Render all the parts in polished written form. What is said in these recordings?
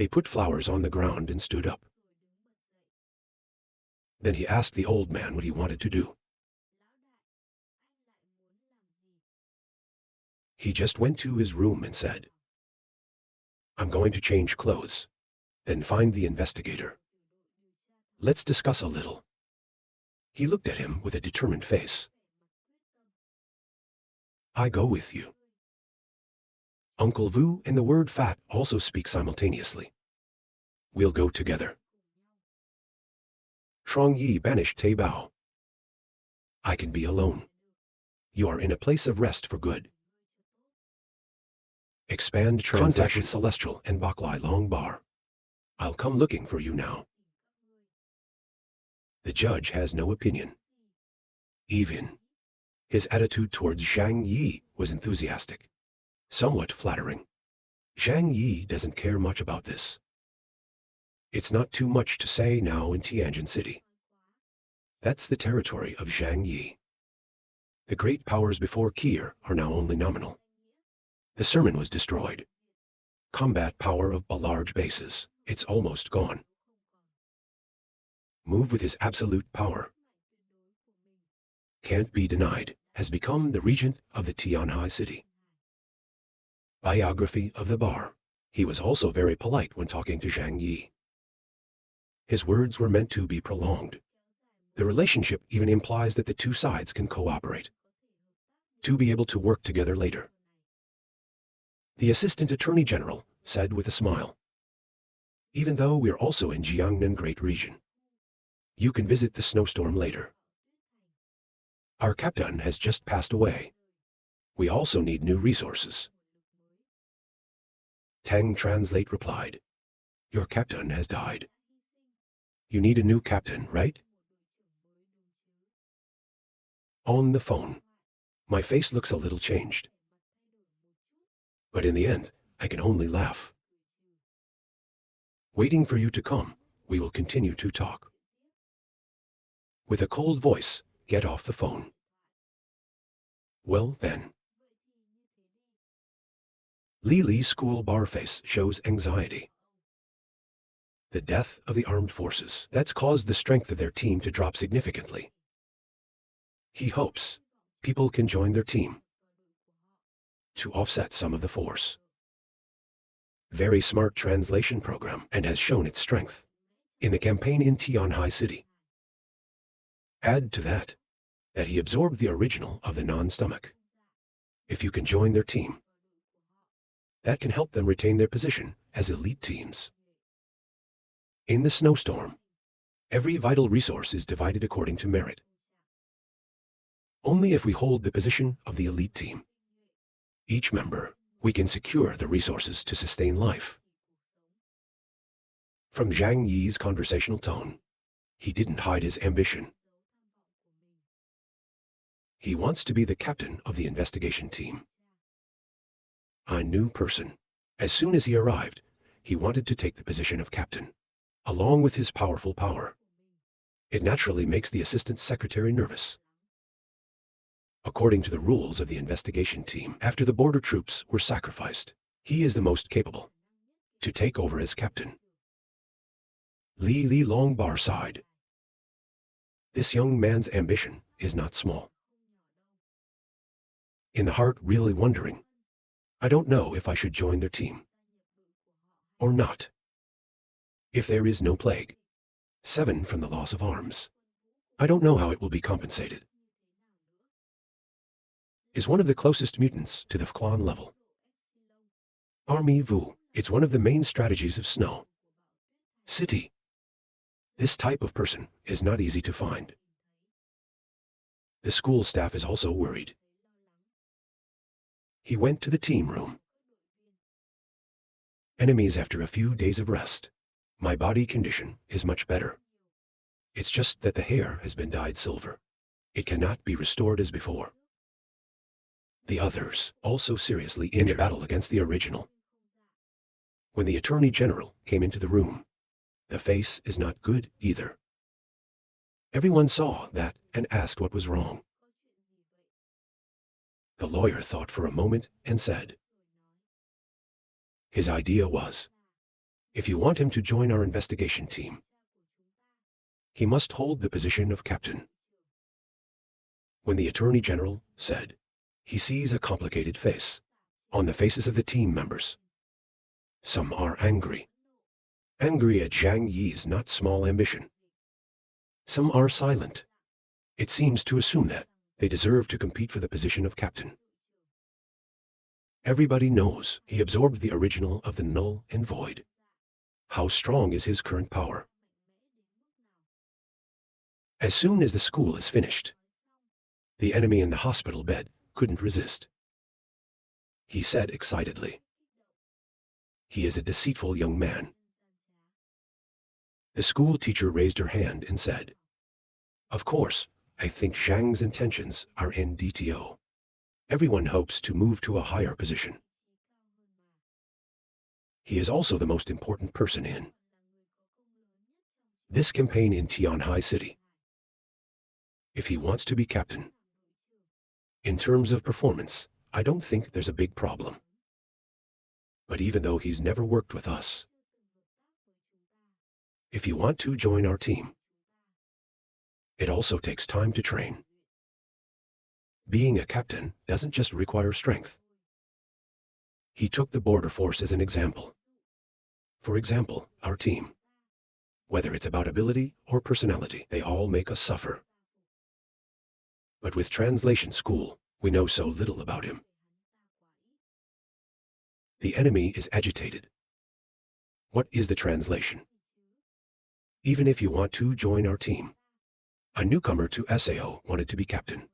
They put flowers on the ground and stood up. Then he asked the old man what he wanted to do. He just went to his room and said, "I'm going to change clothes, then find the investigator. Let's discuss a little." He looked at him with a determined face. "I go with you." Uncle Vu and the word fat also speak simultaneously. "We'll go together." Shuang Yi banished Te Bao. "I can be alone. You are in a place of rest for good." Expand contact with Celestial and Baklai Long Bar. "I'll come looking for you now." The judge has no opinion. Even his attitude towards Zhang Yi was enthusiastic, somewhat flattering. Zhang Yi doesn't care much about this. It's not too much to say now in Tianjin City. That's the territory of Zhang Yi. The great powers before Kier are now only nominal. The sermon was destroyed. Combat power of large bases, it's almost gone. Move with his absolute power. Can't be denied, has become the regent of the Tianhai city. Biography of the bar. He was also very polite when talking to Zhang Yi. His words were meant to be prolonged. The relationship even implies that the two sides can cooperate, to be able to work together later. The Assistant Attorney General said with a smile, "Even though we're also in Jiangnan Great Region, you can visit the snowstorm later. Our captain has just passed away. We also need new resources." Tang Translate replied, "Your captain has died. You need a new captain, right?" On the phone, my face looks a little changed. But in the end, I can only laugh. "Waiting for you to come, we will continue to talk." With a cold voice, get off the phone. Well then. Li Li's school bar face shows anxiety. The death of the armed forces, that's caused the strength of their team to drop significantly. He hopes people can join their team to offset some of the force. Very smart translation program and has shown its strength in the campaign in Tianhai City. Add to that he absorbed the original of the non-stomach. If you can join their team, that can help them retain their position as elite teams. In the snowstorm, every vital resource is divided according to merit. Only if we hold the position of the elite team, each member, we can secure the resources to sustain life. From Zhang Yi's conversational tone, he didn't hide his ambition. He wants to be the captain of the investigation team. A new person. As soon as he arrived, he wanted to take the position of captain, along with his powerful power. It naturally makes the assistant secretary nervous. According to the rules of the investigation team, after the border troops were sacrificed, he is the most capable to take over as captain. Li Long Bar sighed. This young man's ambition is not small. In the heart really wondering, I don't know if I should join their team or not. If there is no plague, 7 from the loss of arms, I don't know how it will be compensated. Is one of the closest mutants to the clan level. Army Vu, it's one of the main strategies of Snow City. This type of person is not easy to find. The school staff is also worried. He went to the team room. Enemies after a few days of rest. My body condition is much better. It's just that the hair has been dyed silver. It cannot be restored as before. The others also seriously injured in the battle against the original. When the Attorney General came into the room, the face is not good either. Everyone saw that and asked what was wrong. The lawyer thought for a moment and said, his idea was, If you want him to join our investigation team, he must hold the position of captain. When the Attorney General said, he sees a complicated face on the faces of the team members. Some are angry. Angry at Zhang Yi's not small ambition. Some are silent. It seems to assume that they deserve to compete for the position of captain. Everybody knows he absorbed the original of the null and void. How strong is his current power? As soon as the school is finished, the enemy in the hospital bed couldn't resist. He said excitedly, "He is a deceitful young man." The school teacher raised her hand and said, "Of course, I think Zhang's intentions are in DTO. Everyone hopes to move to a higher position. He is also the most important person in this campaign in Tianhai City. If he wants to be captain, in terms of performance, I don't think there's a big problem. But even though he's never worked with us, if you want to join our team, it also takes time to train. Being a captain doesn't just require strength." He took the border force as an example. For example, our team. Whether it's about ability or personality, they all make us suffer. But with translation school, we know so little about him. The enemy is agitated. What is the translation? Even if you want to join our team, a newcomer to SAO wanted to be captain.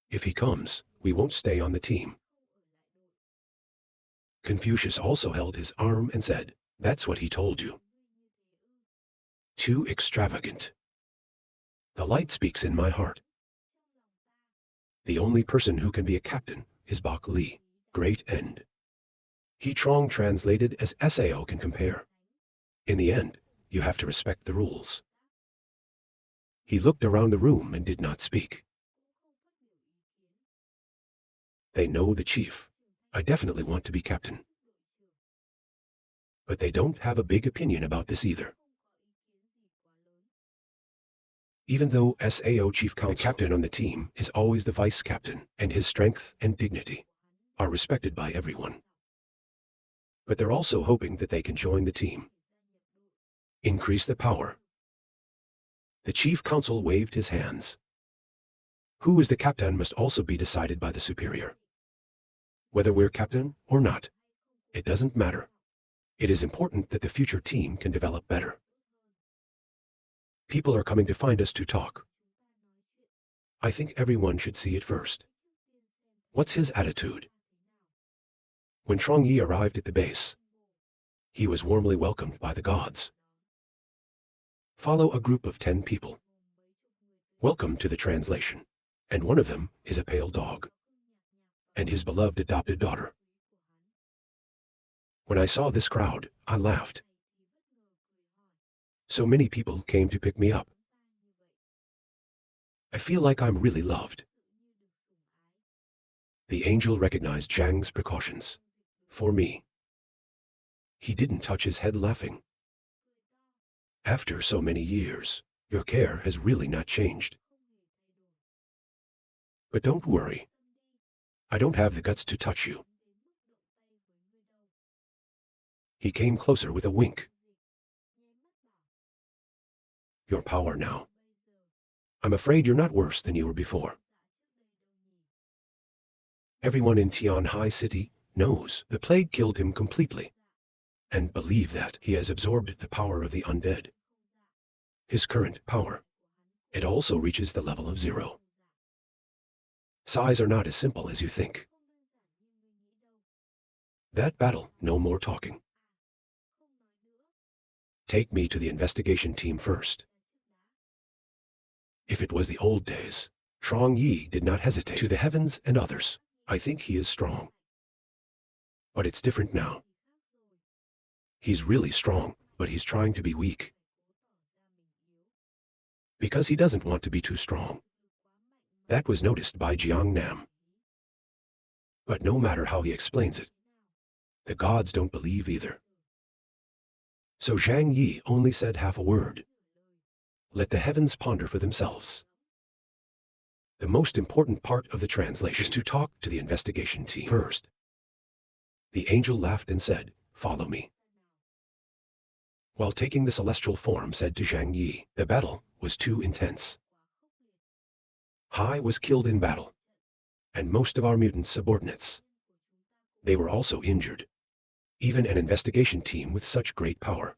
If he comes, we won't stay on the team. Confucius also held his arm and said, "That's what he told you. Too extravagant. The light speaks in my heart. The only person who can be a captain is Bok Li, great end." He Trong translated as SAO can compare. In the end, you have to respect the rules. He looked around the room and did not speak. They know the chief. I definitely want to be captain. But they don't have a big opinion about this either. Even though SAO chief counsel, the captain on the team is always the vice captain, and his strength and dignity are respected by everyone. But they're also hoping that they can join the team. Increase the power. The chief counsel waved his hands. Who is the captain must also be decided by the superior. Whether we're captain or not, it doesn't matter. It is important that the future team can develop better. People are coming to find us to talk. I think everyone should see it first. What's his attitude? When Changyi arrived at the base, he was warmly welcomed by the gods. Follow a group of 10 people. Welcome to the translation, and one of them is a pale dog, and his beloved adopted daughter. When I saw this crowd, I laughed. So many people came to pick me up. I feel like I'm really loved. The angel recognized Zhang's precautions. For me. He didn't touch his head laughing. After so many years, your care has really not changed. But don't worry. I don't have the guts to touch you. He came closer with a wink. Your power now. I'm afraid you're not worse than you were before. Everyone in Tianhai City knows the plague killed him completely, and believe that he has absorbed the power of the undead. His current power, it also reaches the level of 0. Size are not as simple as you think. That battle, no more talking. Take me to the investigation team first. If it was the old days, Trong Yi did not hesitate. To the heavens and others, I think he is strong. But it's different now. He's really strong, but he's trying to be weak. Because he doesn't want to be too strong. That was noticed by Jiang Nam. But no matter how he explains it, the gods don't believe either. So Zhang Yi only said half a word. Let the heavens ponder for themselves. The most important part of the translation is to talk to the investigation team first. The angel laughed and said, "Follow me." While taking the celestial form, said to Zhang Yi, the battle was too intense. Hai was killed in battle, and most of our mutant subordinates. They were also injured. Even an investigation team with such great power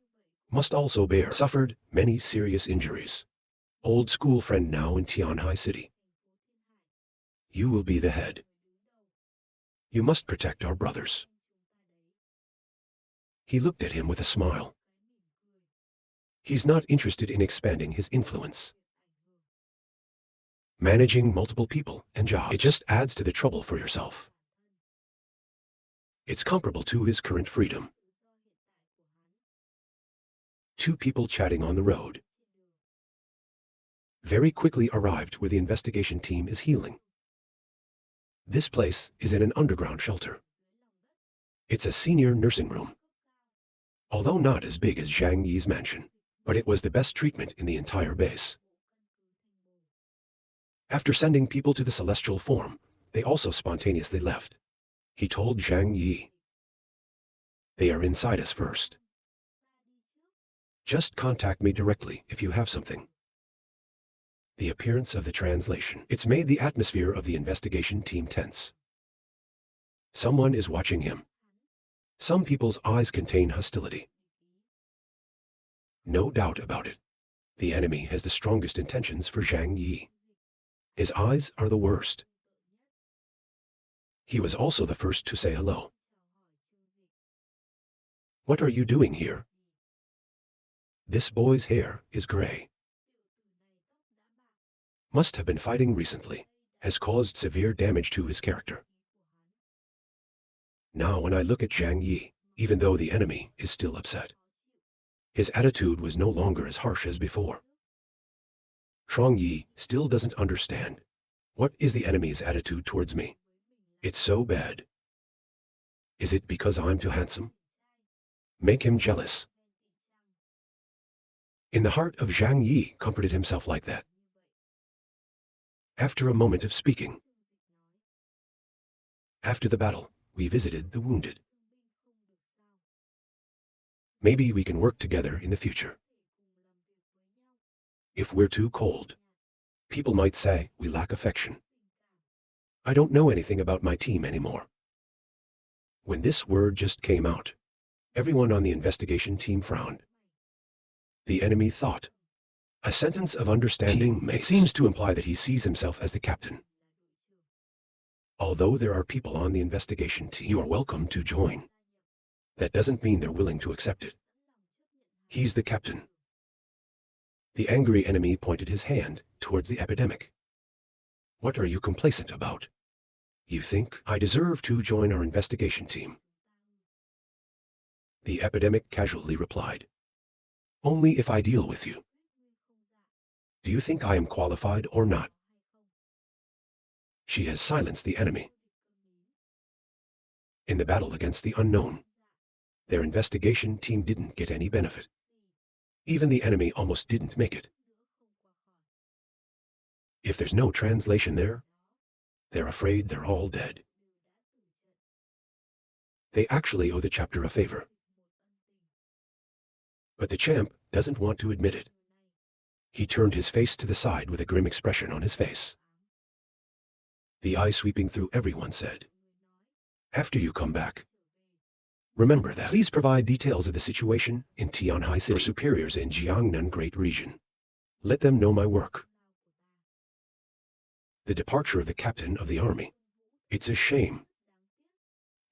must also suffered many serious injuries. Old school friend now in Tianhai City. You will be the head. You must protect our brothers. He looked at him with a smile. He's not interested in expanding his influence. Managing multiple people and jobs, it just adds to the trouble for yourself. It's comparable to his current freedom. Two people chatting on the road. Very quickly arrived where the investigation team is healing. This place is in an underground shelter. It's a senior nursing room. Although not as big as Zhang Yi's mansion, but it was the best treatment in the entire base. After sending people to the celestial form, they also spontaneously left. He told Zhang Yi, "They are inside us first. Just contact me directly if you have something." The appearance of the translation, it's made the atmosphere of the investigation team tense. Someone is watching him. Some people's eyes contain hostility. No doubt about it. The enemy has the strongest intentions for Zhang Yi. His eyes are the worst. He was also the first to say hello. "What are you doing here?" This boy's hair is gray. Must have been fighting recently. Has caused severe damage to his character. Now when I look at Zhang Yi, even though the enemy is still upset, his attitude was no longer as harsh as before. Zhang Yi still doesn't understand. What is the enemy's attitude towards me? It's so bad. Is it because I'm too handsome? Make him jealous. In the heart of Zhang Yi comforted himself like that. After a moment of speaking. After the battle, we visited the wounded. Maybe we can work together in the future. If we're too cold, people might say we lack affection. I don't know anything about my team anymore. When this word just came out, everyone on the investigation team frowned. The enemy thought. A sentence of understanding. It seems to imply that he sees himself as the captain. Although there are people on the investigation team, you are welcome to join. That doesn't mean they're willing to accept it. He's the captain. The angry enemy pointed his hand towards the epidemic. What are you complacent about? You think I deserve to join our investigation team? The epidemic casually replied. Only if I deal with you. Do you think I am qualified or not? She has silenced the enemy. In the battle against the unknown, their investigation team didn't get any benefit. Even the enemy almost didn't make it. If there's no translation there, they're afraid they're all dead. They actually owe the chapter a favor. But the champ doesn't want to admit it. He turned his face to the side with a grim expression on his face. The eye sweeping through everyone said, "After you come back, remember that. Please provide details of the situation in Tianhai City for superiors in Jiangnan Great Region. Let them know my work." The departure of the captain of the army. It's a shame.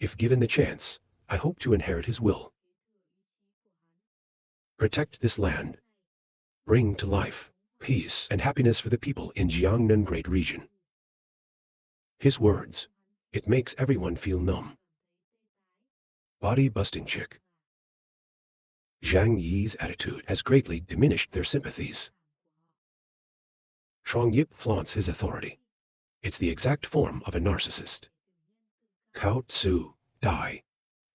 If given the chance, I hope to inherit his will. Protect this land. Bring to life peace and happiness for the people in Jiangnan Great Region. His words, it makes everyone feel numb. Body-busting chick. Zhang Yi's attitude has greatly diminished their sympathies. Shuang Yip flaunts his authority. It's the exact form of a narcissist. Cao Tzu, die.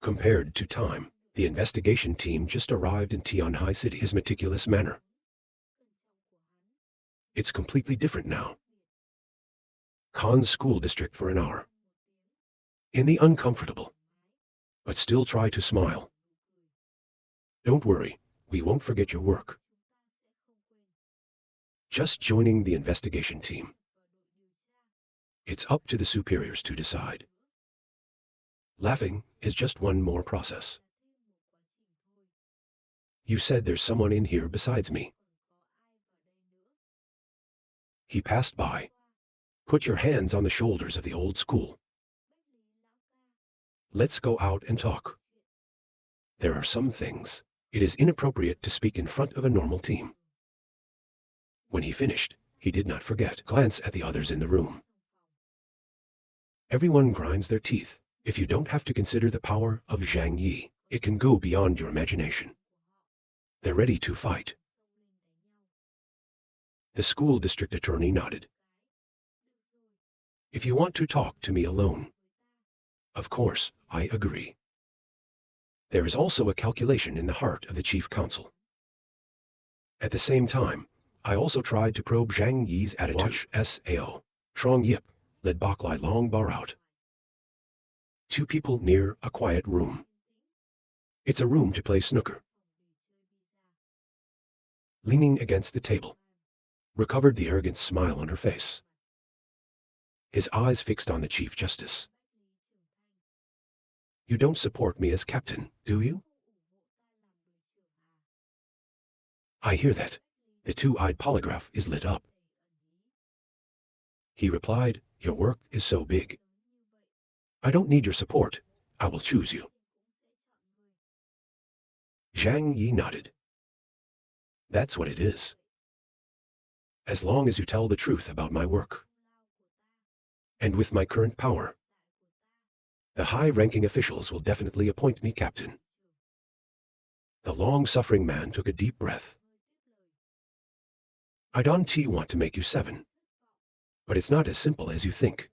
Compared to time, The investigation team just arrived in Tianhai City. His meticulous manner. It's completely different now. Khan's school district for an hour. In the uncomfortable. But still try to smile. Don't worry, we won't forget your work. Just joining the investigation team. It's up to the superiors to decide. Laughing is just one more process. You said there's someone in here besides me. He passed by. Put your hands on the shoulders of the old school. Let's go out and talk. There are some things it is inappropriate to speak in front of a normal team. When he finished, he did not forget. Glance at the others in the room. Everyone grinds their teeth. If you don't have to consider the power of Zhang Yi, it can go beyond your imagination. They're ready to fight. The school district attorney nodded. If you want to talk to me alone. Of course, I agree. There is also a calculation in the heart of the chief counsel. At the same time, I also tried to probe Zhang Yi's attitude. Watch Sao. Trong Yip led Bok Lai Long bar out. Two people near a quiet room. It's a room to play snooker. Leaning against the table. Recovered the arrogant smile on her face. His eyes fixed on the Chief Justice. You don't support me as captain, do you? I hear that. The two-eyed polygraph is lit up. He replied, your work is so big. I don't need your support. I will choose you. Zhang Yi nodded. That's what it is. As long as you tell the truth about my work. And with my current power, the high-ranking officials will definitely appoint me captain. The long-suffering man took a deep breath. I don't want to make you 7. But it's not as simple as you think.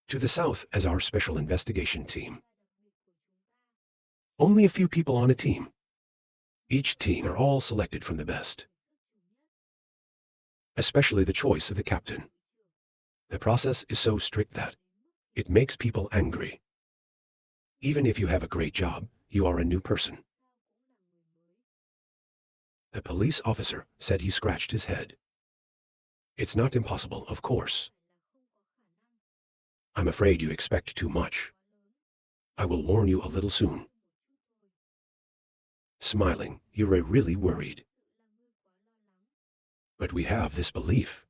To the south as our special investigation team. Only a few people on a team. Each team are all selected from the best. Especially the choice of the captain. The process is so strict that it makes people angry. Even if you have a great job, you are a new person. The police officer said. He scratched his head. It's not impossible, of course. I'm afraid you expect too much. I will warn you a little soon. Smiling, you're really worried. But we have this belief.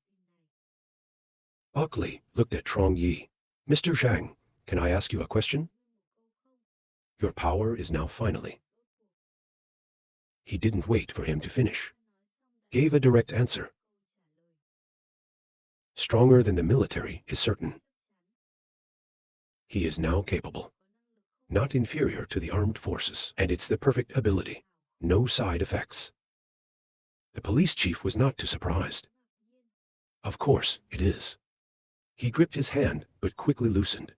Buckley looked at Trong Yi. Mr. Zhang, can I ask you a question? Your power is now finally. He didn't wait for him to finish. Gave a direct answer. Stronger than the military is certain. He is now capable. Not inferior to the armed forces. And it's the perfect ability. No side effects. The police chief was not too surprised. Of course, it is. He gripped his hand, but quickly loosened.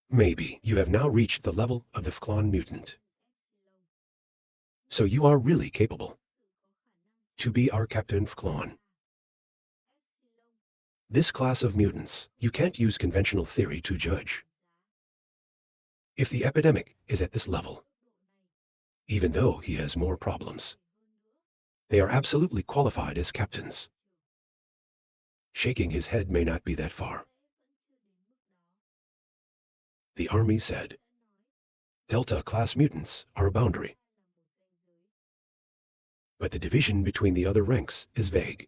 Maybe you have now reached the level of the Fklon mutant. So you are really capable to be our Captain Fklon. This class of mutants, you can't use conventional theory to judge. If the epidemic is at this level, even though he has more problems, they are absolutely qualified as captains. Shaking his head may not be that far. The army said, Delta-class mutants are a boundary. But the division between the other ranks is vague.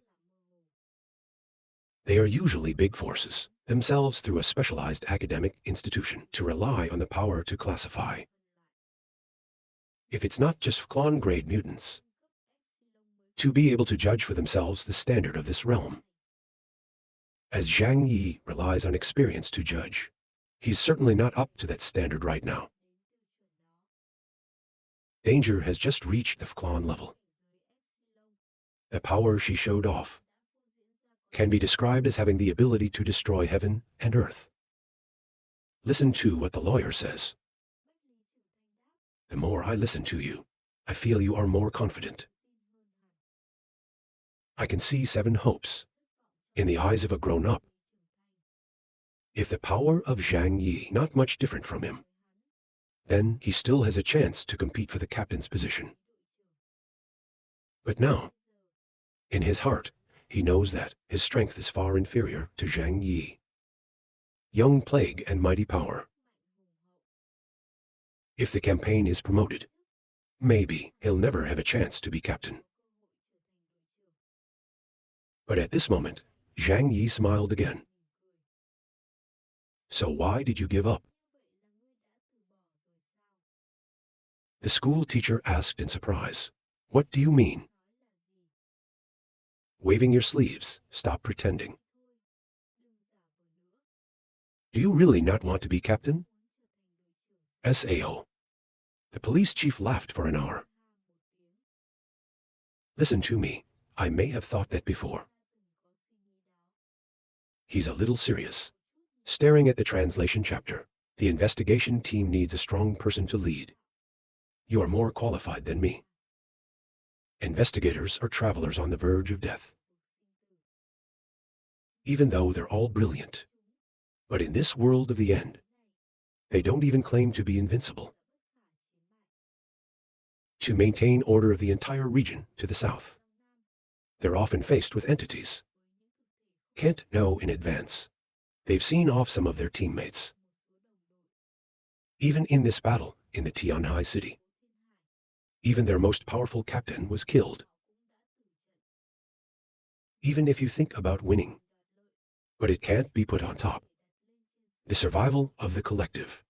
They are usually big forces, themselves through a specialized academic institution to rely on the power to classify. If it's not just Fklon-grade mutants, to be able to judge for themselves the standard of this realm. As Zhang Yi relies on experience to judge, he's certainly not up to that standard right now. Danger has just reached the Fklon level. The power she showed off can be described as having the ability to destroy heaven and earth. Listen to what the lawyer says. The more I listen to you, I feel you are more confident. I can see 7 hopes in the eyes of a grown-up. If the power of Zhang Yi not much different from him, then he still has a chance to compete for the captain's position. But now, in his heart, he knows that his strength is far inferior to Zhang Yi. Young plague and mighty power. If the campaign is promoted, maybe he'll never have a chance to be captain. But at this moment, Zhang Yi smiled again. So why did you give up? The school teacher asked in surprise. What do you mean? Waving your sleeves, stop pretending. Do you really not want to be captain? SAO. The police chief laughed for an hour. Listen to me, I may have thought that before. He's a little serious. Staring at the translation chapter, the investigation team needs a strong person to lead. You are more qualified than me. Investigators are travelers on the verge of death. Even though they're all brilliant. But in this world of the end, they don't even claim to be invincible. To maintain order of the entire region to the south, they're often faced with entities. Can't know in advance. They've seen off some of their teammates. Even in this battle in the Tianhai city, even their most powerful captain was killed. Even if you think about winning, but it can't be put on top. The survival of the collective.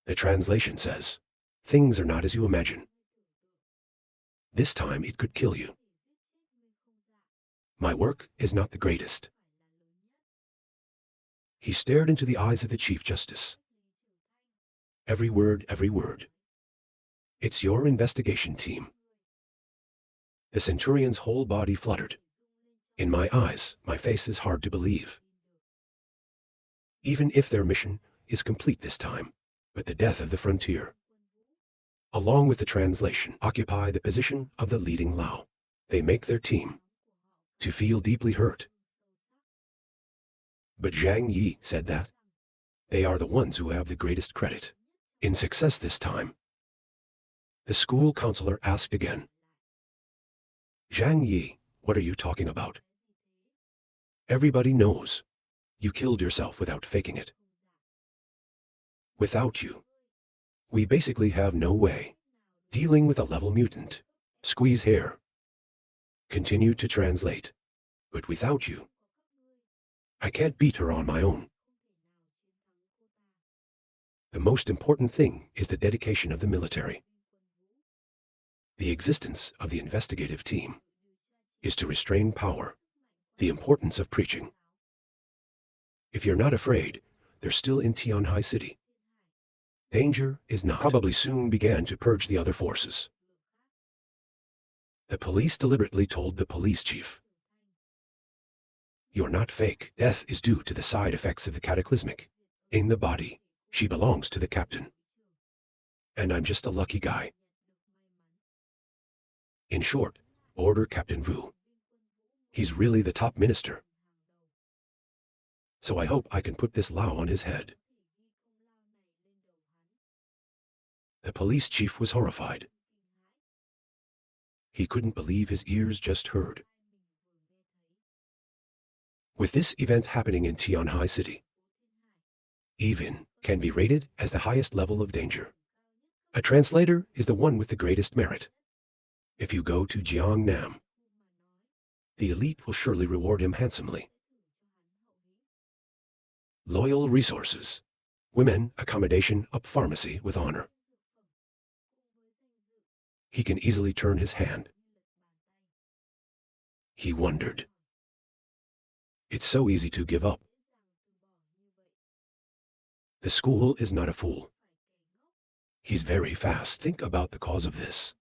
The translation says, things are not as you imagine. This time it could kill you. My work is not the greatest. He stared into the eyes of the Chief Justice. Every word, every word. It's your investigation team. The centurion's whole body fluttered. In my eyes, my face is hard to believe. Even if their mission is complete this time, but the death of the frontier, along with the translation, occupy the position of the leading Lao. They make their team to feel deeply hurt. But Zhang Yi said that they are the ones who have the greatest credit in success this time. The school counselor asked again. Zhang Yi, what are you talking about? Everybody knows. You killed yourself without faking it. Without you, we basically have no way. Dealing with a level mutant. Squeeze hair. Continue to translate. But without you, I can't beat her on my own. The most important thing is the dedication of the military. The existence of the investigative team is to restrain power, the importance of preaching. If you're not afraid, they're still in Tianhai City. Danger is not. Probably soon began to purge the other forces. The police deliberately told the police chief, you're not fake. Death is due to the side effects of the cataclysmic. In the body, she belongs to the captain. And I'm just a lucky guy. In short, order Captain Vu. He's really the top minister. So I hope I can put this Lao on his head. The police chief was horrified. He couldn't believe his ears just heard. With this event happening in Tianhai City, even can be rated as the highest level of danger. A translator is the one with the greatest merit. If you go to Jiangnam, the elite will surely reward him handsomely. Loyal resources, women, accommodation, up pharmacy with honor. He can easily turn his hand. He wondered. It's so easy to give up. The school is not a fool. He's very fast. Think about the cause of this.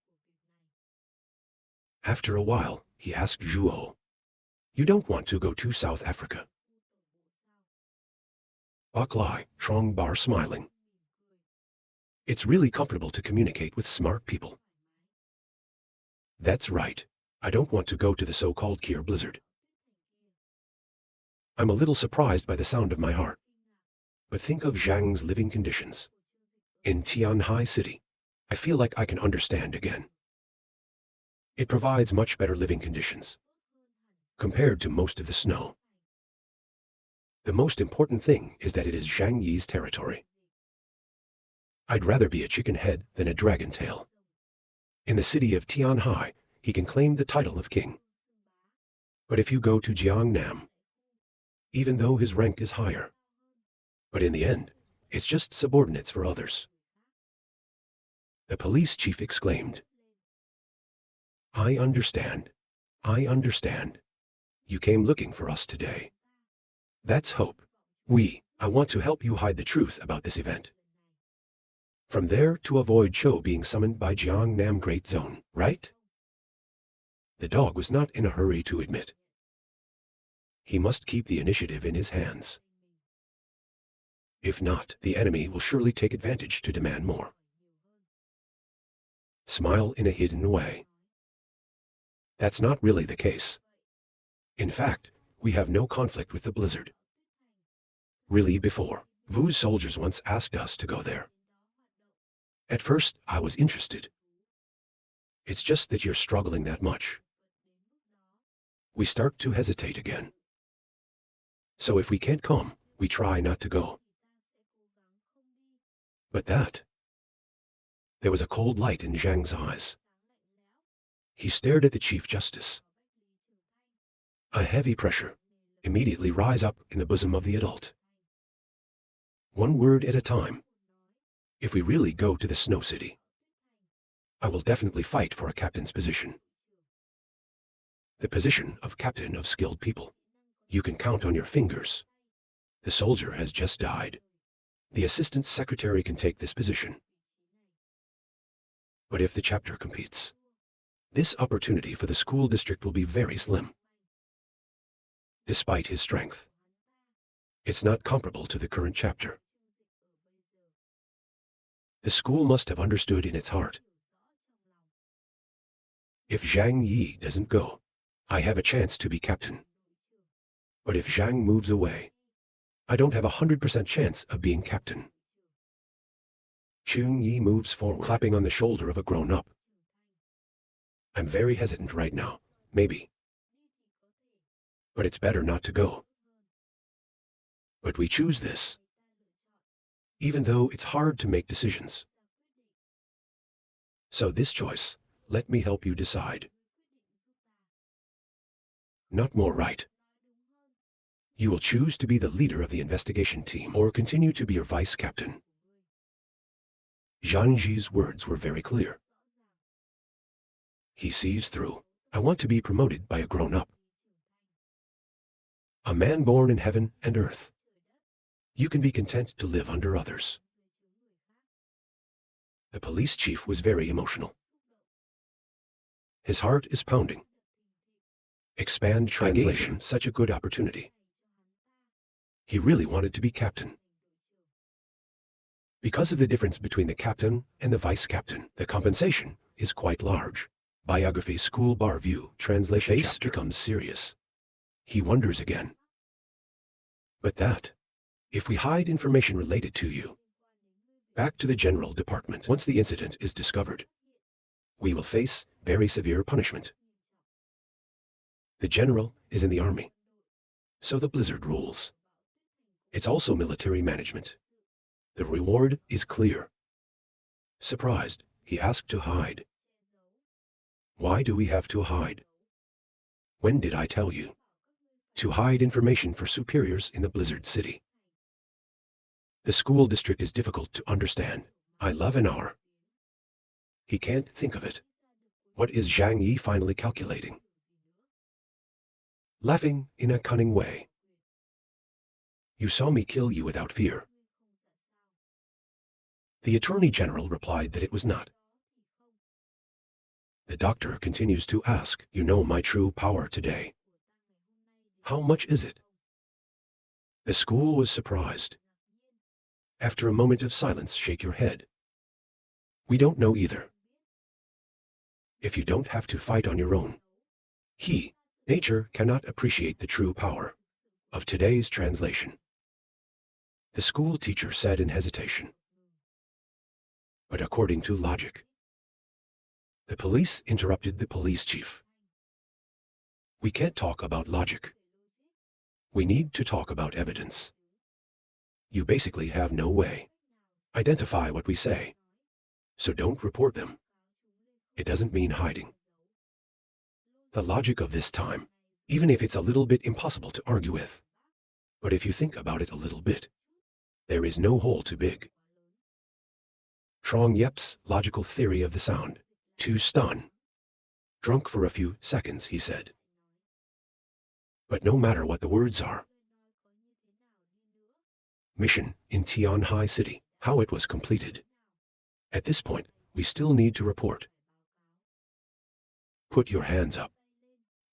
After a while, he asked Zhuo, you don't want to go to South Africa? Baklai, Trong Bar smiling. It's really comfortable to communicate with smart people. That's right. I don't want to go to the so-called Kier blizzard. I'm a little surprised by the sound of my heart. But think of Zhang's living conditions. In Tianhai City, I feel like I can understand again. It provides much better living conditions compared to most of the snow. The most important thing is that it is Zhang Yi's territory. I'd rather be a chicken head than a dragon tail. In the city of Tianhai, he can claim the title of king. But if you go to Jiangnam, even though his rank is higher, but in the end, it's just subordinates for others. The police chief exclaimed, I understand. I understand. You came looking for us today. That's hope. I want to help you hide the truth about this event. From there to avoid Cho being summoned by Jiangnam Great Zone, right? The dog was not in a hurry to admit. He must keep the initiative in his hands. If not, the enemy will surely take advantage to demand more. Smile in a hidden way. That's not really the case. In fact, we have no conflict with the blizzard. Really before, Wu's soldiers once asked us to go there. At first, I was interested. It's just that you're struggling that much. We start to hesitate again. So if we can't come, we try not to go. But there was a cold light in Zhang's eyes. He stared at the Chief Justice. A heavy pressure immediately rise up in the bosom of the adult. One word at a time. If we really go to the Snow City, I will definitely fight for a captain's position. The position of captain of skilled people. You can count on your fingers. The soldier has just died. The assistant secretary can take this position. But if the chapter competes, this opportunity for the school district will be very slim. Despite his strength, it's not comparable to the current chapter. The school must have understood in its heart. If Zhang Yi doesn't go, I have a chance to be captain. But if Zhang moves away, I don't have 100% chance of being captain. Chung Yi moves forward, clapping on the shoulder of a grown-up. I'm very hesitant right now, maybe. But it's better not to go. But we choose this, even though it's hard to make decisions. So this choice, let me help you decide. Not more right. You will choose to be the leader of the investigation team or continue to be your vice captain. Zhang Ji's words were very clear. He sees through. I want to be promoted by a grown-up. A man born in heaven and earth. You can be content to live under others. The police chief was very emotional. His heart is pounding. Expand translation, such a good opportunity. He really wanted to be captain. Because of the difference between the captain and the vice captain, the compensation is quite large. Biography School Bar View, translation face chapter becomes serious. He wonders again. But if we hide information related to you, back to the general department, once the incident is discovered, we will face very severe punishment. The general is in the army, so the blizzard rules. It's also military management. The reward is clear. Surprised, he asked to hide. Why do we have to hide? When did I tell you? To hide information for superiors in the Blizzard City. The school district is difficult to understand. I love an hour. He can't think of it. What is Zhang Yi finally calculating? Laughing in a cunning way. You saw me kill you without fear. The Attorney General replied that it was not. The doctor continues to ask, you know my true power today. How much is it? The school was surprised. After a moment of silence, shake your head. We don't know either. If you don't have to fight on your own. Nature cannot appreciate the true power of today's translation. The school teacher said in hesitation. But according to logic. The police interrupted the police chief. We can't talk about logic. We need to talk about evidence. You basically have no way. Identify what we say. So don't report them. It doesn't mean hiding. The logic of this time, even if it's a little bit impossible to argue with. But if you think about it a little bit, there is no hole too big. Trong Yep's logical theory of the sound. To stun. Drunk for a few seconds, he said. But no matter what the words are. Mission in Tianhai City, how it was completed. At this point, we still need to report. Put your hands up.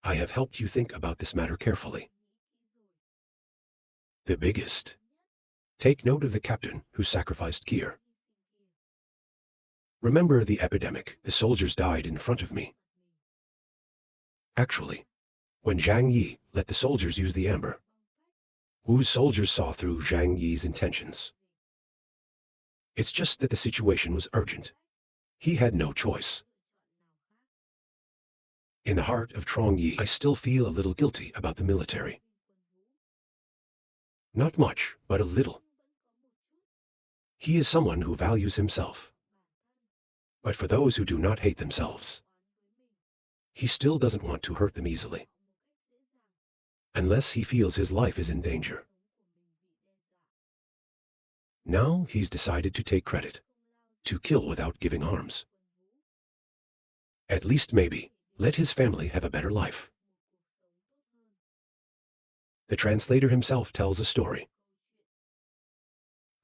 I have helped you think about this matter carefully. The biggest. Take note of the captain who sacrificed gear. Remember the epidemic, the soldiers died in front of me. Actually, when Zhang Yi let the soldiers use the amber, Wu's soldiers saw through Zhang Yi's intentions. It's just that the situation was urgent. He had no choice. In the heart of Trong Yi, I still feel a little guilty about the military. Not much, but a little. He is someone who values himself. But for those who do not hate themselves, he still doesn't want to hurt them easily. Unless he feels his life is in danger. Now he's decided to take credit. To kill without giving arms. At least maybe, let his family have a better life. The translator himself tells a story.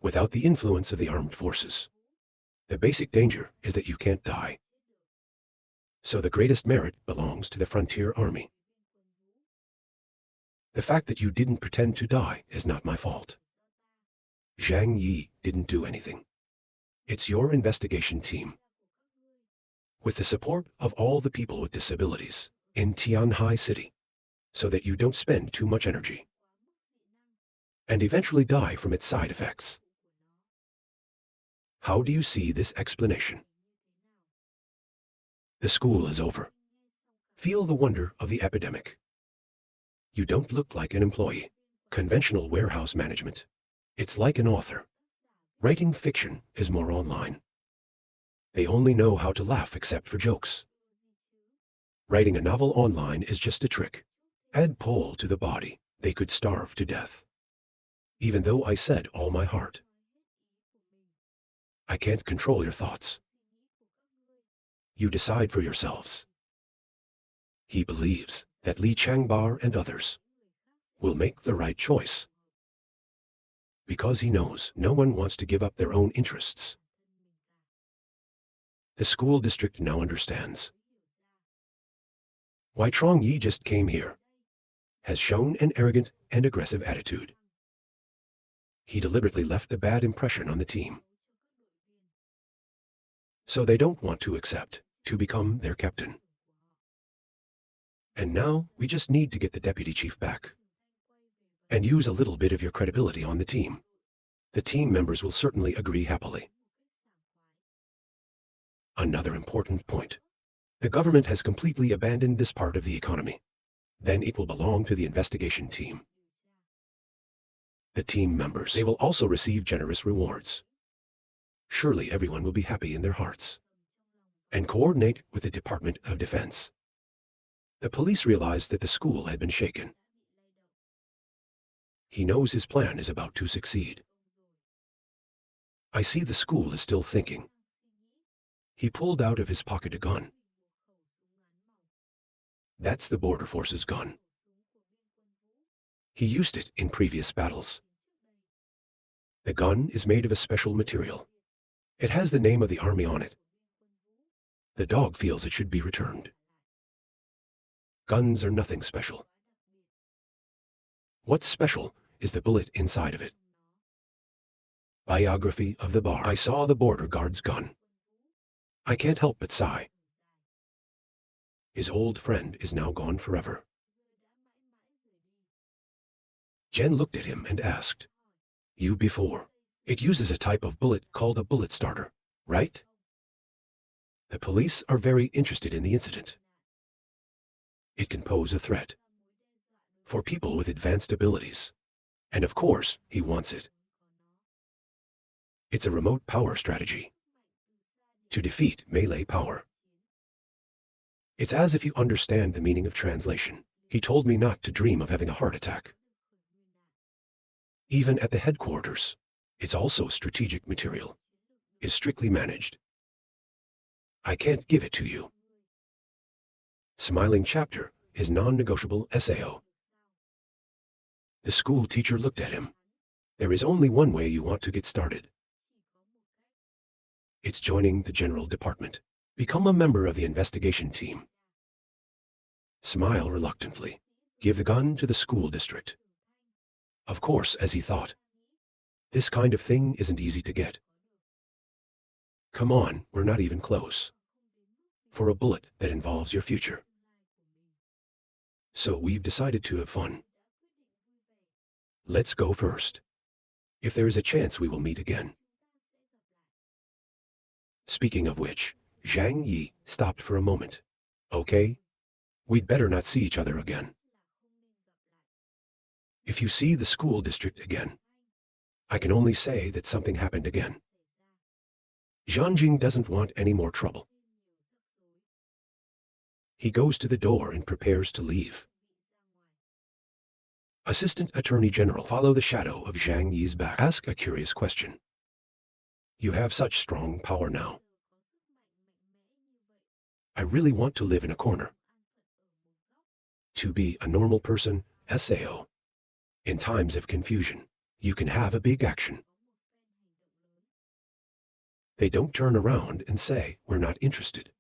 Without the influence of the armed forces, the basic danger is that you can't die. So the greatest merit belongs to the frontier army. The fact that you didn't pretend to die is not my fault. Zhang Yi didn't do anything. It's your investigation team. With the support of all the people with disabilities in Tianhai City, so that you don't spend too much energy and eventually die from its side effects. How do you see this explanation? The school is over. Feel the wonder of the epidemic. You don't look like an employee. Conventional warehouse management. It's like an author. Writing fiction is more online. They only know how to laugh except for jokes. Writing a novel online is just a trick. Add pole to the body, they could starve to death. Even though I said all my heart. I can't control your thoughts. You decide for yourselves. He believes that Li Changbar and others will make the right choice. Because he knows no one wants to give up their own interests. The school district now understands why Trong Yi just came here, has shown an arrogant and aggressive attitude. He deliberately left a bad impression on the team. So they don't want to accept to become their captain. And now we just need to get the deputy chief back. And use a little bit of your credibility on the team. The team members will certainly agree happily. Another important point. The government has completely abandoned this part of the economy. Then it will belong to the investigation team. The team members, they will also receive generous rewards. Surely everyone will be happy in their hearts. And coordinate with the Department of Defense. The police realized that the school had been shaken. He knows his plan is about to succeed. I see the school is still thinking. He pulled out of his pocket a gun. That's the border force's gun. He used it in previous battles. The gun is made of a special material. It has the name of the army on it. The dog feels it should be returned. Guns are nothing special. What's special is the bullet inside of it. Biography of the bar. I saw the border guard's gun. I can't help but sigh. His old friend is now gone forever. Jen looked at him and asked, "You before? It uses a type of bullet called a bullet starter, right? The police are very interested in the incident. It can pose a threat for people with advanced abilities. And of course, he wants it. It's a remote power strategy to defeat melee power. It's as if you understand the meaning of translation. He told me not to dream of having a heart attack. Even at the headquarters, it's also strategic material, is strictly managed. I can't give it to you. Smiling chapter is non-negotiable SAO. The school teacher looked at him. There is only one way you want to get started. It's joining the general department. Become a member of the investigation team. Smile reluctantly. Give the gun to the school district. Of course, as he thought, this kind of thing isn't easy to get. Come on, we're not even close. For a bullet that involves your future. So we've decided to have fun. Let's go first. If there is a chance we will meet again. Speaking of which, Zhang Yi stopped for a moment. Okay? We'd better not see each other again. If you see the school district again, I can only say that something happened again. Zhanjing doesn't want any more trouble. He goes to the door and prepares to leave. Assistant Attorney General, follow the shadow of Zhang Yi's back. Ask a curious question. You have such strong power now. I really want to live in a corner. To be a normal person, SAO. In times of confusion, you can have a big action. They don't turn around and say, we're not interested.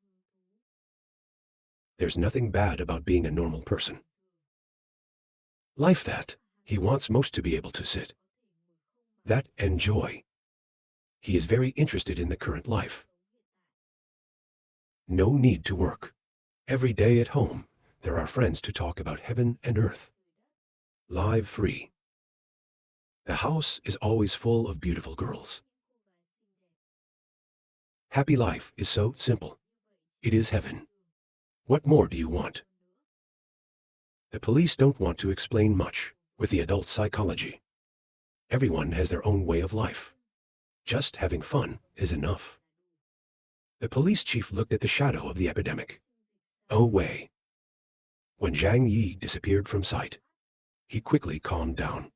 There's nothing bad about being a normal person. Life that he wants most to be able to sit. That and joy. He is very interested in the current life. No need to work. Every day at home, there are friends to talk about heaven and earth. Live free. The house is always full of beautiful girls. Happy life is so simple. It is heaven. What more do you want? The police don't want to explain much with the adult psychology. Everyone has their own way of life. Just having fun is enough. The police chief looked at the shadow of the epidemic. Oh way. When Zhang Yi disappeared from sight, he quickly calmed down.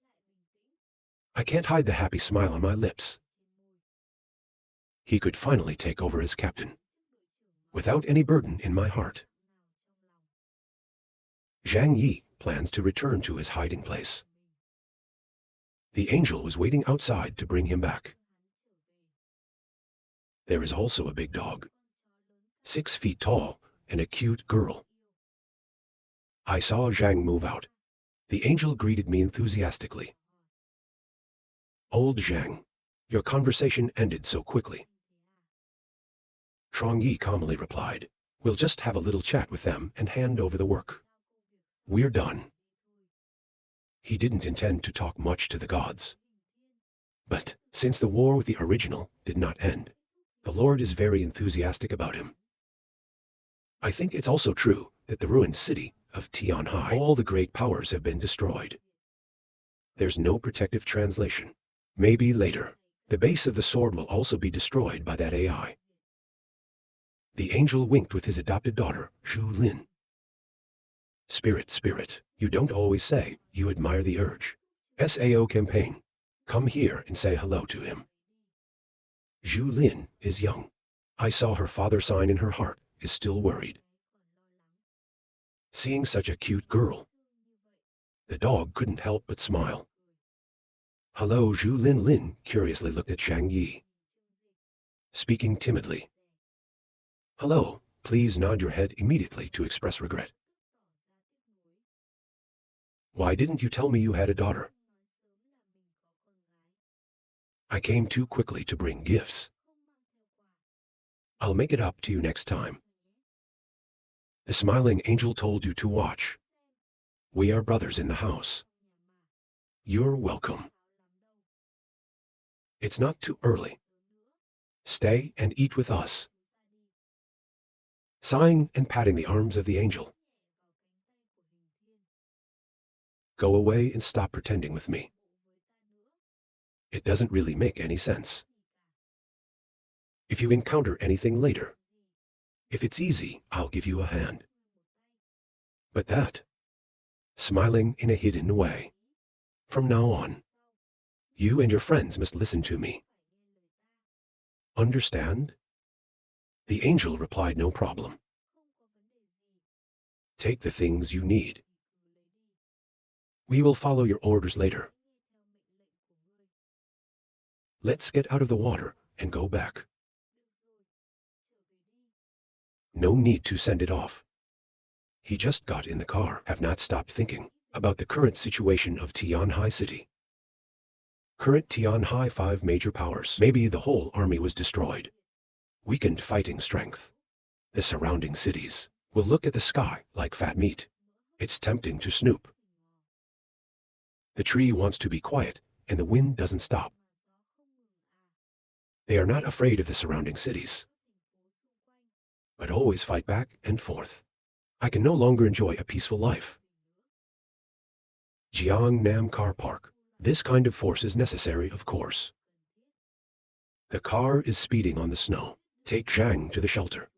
I can't hide the happy smile on my lips. He could finally take over as captain, without any burden in my heart. Zhang Yi plans to return to his hiding place. The angel was waiting outside to bring him back. There is also a big dog, 6 feet tall, and a cute girl. I saw Zhang move out. The angel greeted me enthusiastically. Old Zhang, your conversation ended so quickly. Trong Yi calmly replied, we'll just have a little chat with them and hand over the work. We're done. He didn't intend to talk much to the gods. But since the war with the original did not end, the Lord is very enthusiastic about him. I think it's also true that the ruined city of Tianhai, all the great powers have been destroyed. There's no protective translation. Maybe later, the base of the sword will also be destroyed by that AI. The angel winked with his adopted daughter, Zhu Lin. Spirit, you don't always say you admire the urge. SAO campaign. Come here and say hello to him. Zhu Lin is young. I saw her father sign in her heart, is still worried. Seeing such a cute girl, the dog couldn't help but smile. Hello, Zhu Lin curiously looked at Zhang Yi. Speaking timidly. Hello, please nod your head immediately to express regret. Why didn't you tell me you had a daughter? I came too quickly to bring gifts. I'll make it up to you next time. The smiling angel told you to watch. We are brothers in the house. You're welcome. It's not too early. Stay and eat with us. Sighing and patting the arms of the angel. Go away and stop pretending with me. It doesn't really make any sense. If you encounter anything later, if it's easy, I'll give you a hand. But that, smiling in a hidden way. From now on, you and your friends must listen to me. Understand? The angel replied, no problem. Take the things you need. We will follow your orders later. Let's get out of the water and go back. No need to send it off. He just got in the car, have not stopped thinking about the current situation of Tianhai City. Current Tianhai 5 major powers. Maybe the whole army was destroyed. Weakened fighting strength. The surrounding cities will look at the sky like fat meat. It's tempting to snoop. The tree wants to be quiet, and the wind doesn't stop. They are not afraid of the surrounding cities, but always fight back and forth. I can no longer enjoy a peaceful life. Jiangnam Car Park. This kind of force is necessary, of course. The car is speeding on the snow. Take Zhang to the shelter.